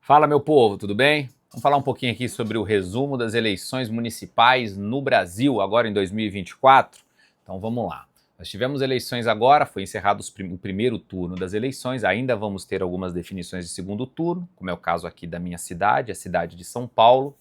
Fala, meu povo, tudo bem? Vamos falar um pouquinho aqui sobre o resumo das eleições municipais no Brasil, agora em 2024? Então vamos lá. Nós tivemos eleições agora, foi encerrado o primeiro turno das eleições, ainda vamos ter algumas definições de segundo turno, como é o caso aqui da minha cidade, a cidade de São Paulo,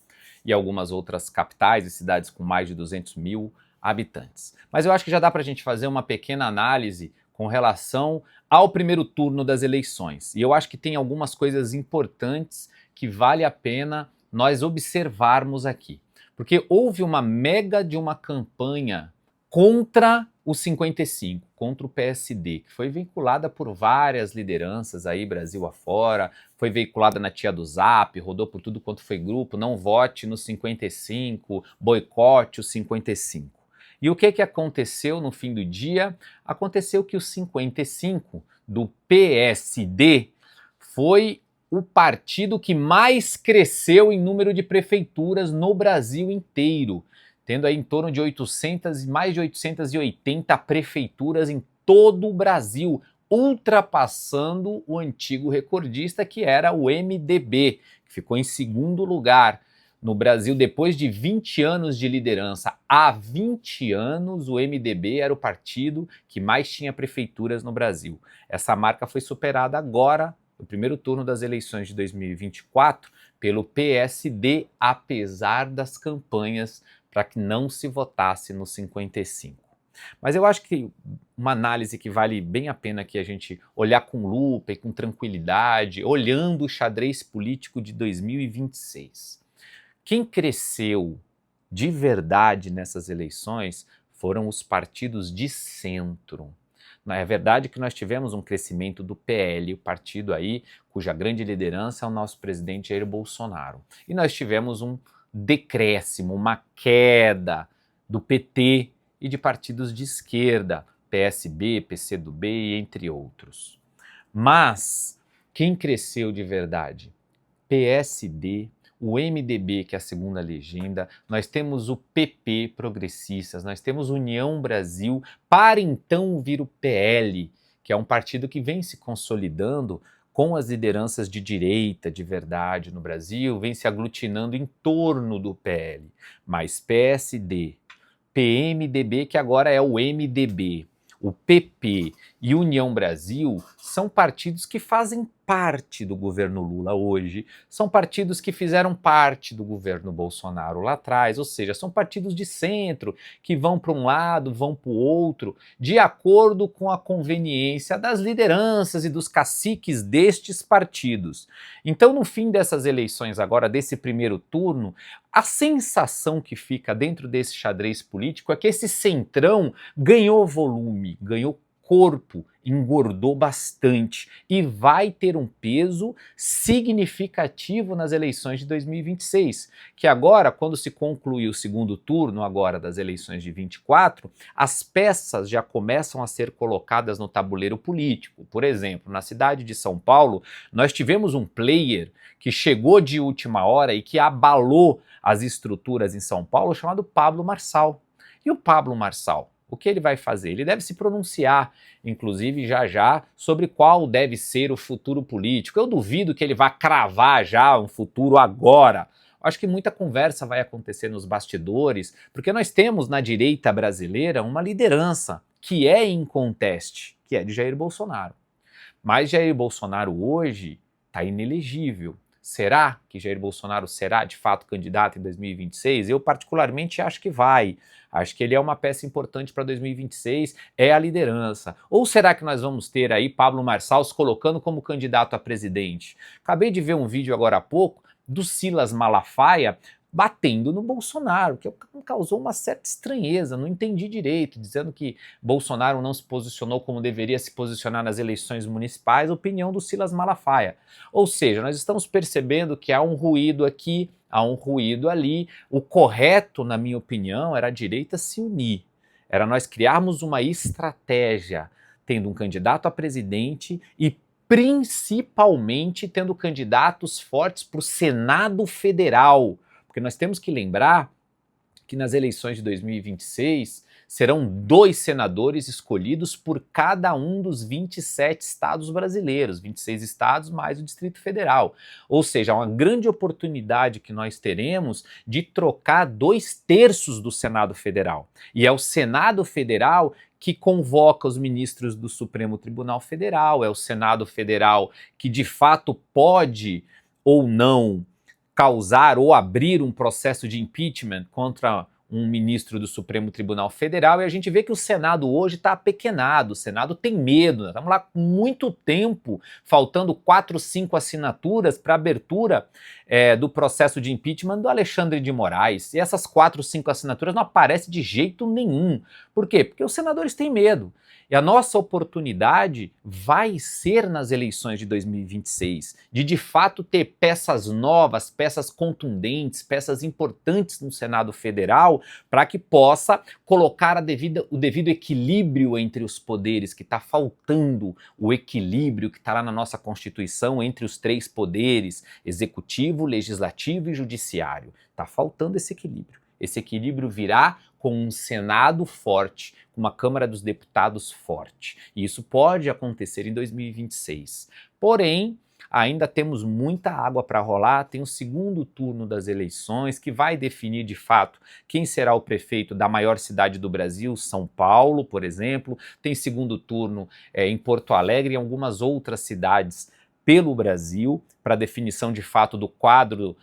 e algumas outras capitais e cidades com mais de 200 mil habitantes. Mas eu acho que já dá para a gente fazer uma pequena análise com relação ao primeiro turno das eleições. E eu acho que tem algumas coisas importantes que vale a pena nós observarmos aqui. Porque houve uma mega de uma campanha contra o 55, contra o PSD, que foi veiculada por várias lideranças aí, Brasil afora, foi veiculada na tia do Zap, rodou por tudo quanto foi grupo, não vote no 55, boicote o 55. E o que aconteceu no fim do dia? Aconteceu que o 55 do PSD foi o partido que mais cresceu em número de prefeituras no Brasil inteiro, tendo aí em torno de mais de 880 prefeituras em todo o Brasil, ultrapassando o antigo recordista que era o MDB, que ficou em segundo lugar. No Brasil, depois de 20 anos de liderança, há 20 anos o MDB era o partido que mais tinha prefeituras no Brasil. Essa marca foi superada agora, no primeiro turno das eleições de 2024, pelo PSD, apesar das campanhas para que não se votasse no 55. Mas eu acho que uma análise que vale bem a pena que a gente olhar com lupa e com tranquilidade, olhando o xadrez político de 2026. Quem cresceu de verdade nessas eleições foram os partidos de centro. É verdade que nós tivemos um crescimento do PL, o partido aí cuja grande liderança é o nosso presidente Jair Bolsonaro. E nós tivemos um decréscimo, uma queda do PT e de partidos de esquerda, PSB, PCdoB e entre outros. Mas quem cresceu de verdade? PSD, o MDB, que é a segunda legenda, nós temos o PP, Progressistas, nós temos União Brasil, para então vir o PL, que é um partido que vem se consolidando com as lideranças de direita de verdade no Brasil, vem se aglutinando em torno do PL. Mas PSD, PMDB, que agora é o MDB, o PP e União Brasil são partidos que fazem parte do governo Lula hoje, são partidos que fizeram parte do governo Bolsonaro lá atrás, ou seja, são partidos de centro que vão para um lado, vão para o outro, de acordo com a conveniência das lideranças e dos caciques destes partidos. Então, no fim dessas eleições agora, desse primeiro turno, a sensação que fica dentro desse xadrez político é que esse centrão ganhou volume, ganhou corpo, engordou bastante e vai ter um peso significativo nas eleições de 2026, que agora, quando se concluir o segundo turno agora das eleições de 24, as peças já começam a ser colocadas no tabuleiro político. Por exemplo, na cidade de São Paulo, nós tivemos um player que chegou de última hora e que abalou as estruturas em São Paulo, chamado Pablo Marçal. E o Pablo Marçal, o que ele vai fazer? Ele deve se pronunciar, inclusive já, sobre qual deve ser o futuro político. Eu duvido que ele vá cravar já um futuro agora. Acho que muita conversa vai acontecer nos bastidores, porque nós temos na direita brasileira uma liderança que é inconteste, que é de Jair Bolsonaro. Mas Jair Bolsonaro hoje está inelegível. Será que Jair Bolsonaro será de fato candidato em 2026? Eu particularmente acho que vai. Acho que ele é uma peça importante para 2026, é a liderança. Ou será que nós vamos ter aí Pablo Marçal se colocando como candidato a presidente? Acabei de ver um vídeo agora há pouco do Silas Malafaia batendo no Bolsonaro, que causou uma certa estranheza, não entendi direito, dizendo que Bolsonaro não se posicionou como deveria se posicionar nas eleições municipais, opinião do Silas Malafaia. Ou seja, nós estamos percebendo que há um ruído aqui, há um ruído ali. O correto, na minha opinião, era a direita se unir, era nós criarmos uma estratégia, tendo um candidato a presidente e principalmente tendo candidatos fortes para o Senado Federal. Porque nós temos que lembrar que nas eleições de 2026 serão 2 senadores escolhidos por cada um dos 27 estados brasileiros, 26 estados mais o Distrito Federal. Ou seja, é uma grande oportunidade que nós teremos de trocar 2/3 do Senado Federal. E é o Senado Federal que convoca os ministros do Supremo Tribunal Federal, é o Senado Federal que de fato pode ou não causar ou abrir um processo de impeachment contra um ministro do Supremo Tribunal Federal, e a gente vê que o Senado hoje está apequenado, o Senado tem medo, estamos lá com muito tempo, faltando 4, 5 assinaturas para abertura do processo de impeachment do Alexandre de Moraes, e essas 4, 5 assinaturas não aparecem de jeito nenhum. Por quê? Porque os senadores têm medo. E a nossa oportunidade vai ser nas eleições de 2026, de fato ter peças novas, peças contundentes, peças importantes no Senado Federal, para que possa colocar o devido equilíbrio entre os poderes, que está faltando o equilíbrio que está lá na nossa Constituição entre os 3 poderes, executivo, legislativo e judiciário. Está faltando esse equilíbrio. Esse equilíbrio virá com um Senado forte, com uma Câmara dos Deputados forte. E isso pode acontecer em 2026. Porém, ainda temos muita água para rolar, tem o segundo turno das eleições, que vai definir de fato quem será o prefeito da maior cidade do Brasil, São Paulo, por exemplo. Tem segundo turno em Porto Alegre e em algumas outras cidades pelo Brasil, para definição de fato do quadro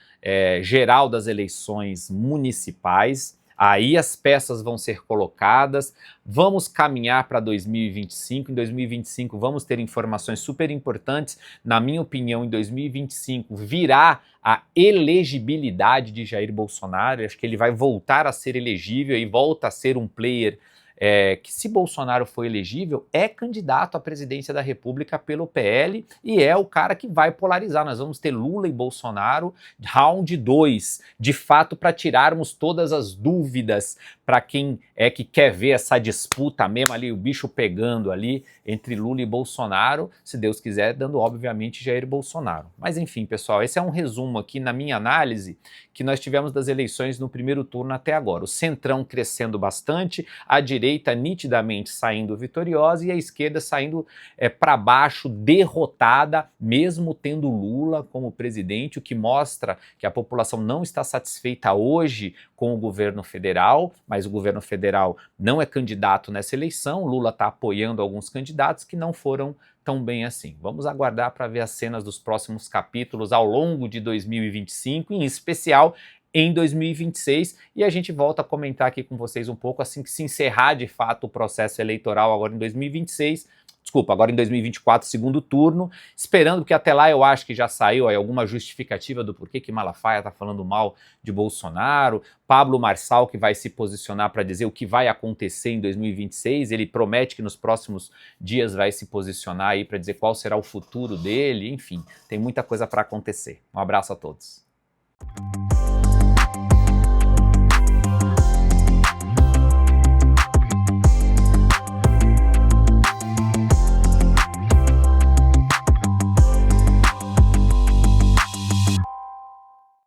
geral das eleições municipais. Aí as peças vão ser colocadas, vamos caminhar para 2025, em 2025 vamos ter informações super importantes, na minha opinião em 2025 virá a elegibilidade de Jair Bolsonaro, eu acho que ele vai voltar a ser elegível e volta a ser um player que, se Bolsonaro for elegível, é candidato à presidência da República pelo PL e é o cara que vai polarizar. Nós vamos ter Lula e Bolsonaro round 2, de fato, para tirarmos todas as dúvidas para quem é que quer ver essa disputa mesmo ali, o bicho pegando ali entre Lula e Bolsonaro, se Deus quiser, dando obviamente Jair Bolsonaro. Mas enfim, pessoal, esse é um resumo aqui na minha análise que nós tivemos das eleições no primeiro turno até agora. O centrão crescendo bastante, a direita nitidamente saindo vitoriosa e a esquerda saindo para baixo, derrotada, mesmo tendo Lula como presidente, o que mostra que a população não está satisfeita hoje com o governo federal, mas o governo federal não é candidato nessa eleição, Lula está apoiando alguns candidatos que não foram tão bem assim. Vamos aguardar para ver as cenas dos próximos capítulos ao longo de 2025, em especial em 2026, e a gente volta a comentar aqui com vocês um pouco assim que se encerrar de fato o processo eleitoral agora em 2026, agora em 2024, segundo turno, esperando que até lá eu acho que já saiu aí alguma justificativa do porquê que Malafaia está falando mal de Bolsonaro, Pablo Marçal que vai se posicionar para dizer o que vai acontecer em 2026, ele promete que nos próximos dias vai se posicionar aí para dizer qual será o futuro dele, enfim, tem muita coisa para acontecer. Um abraço a todos.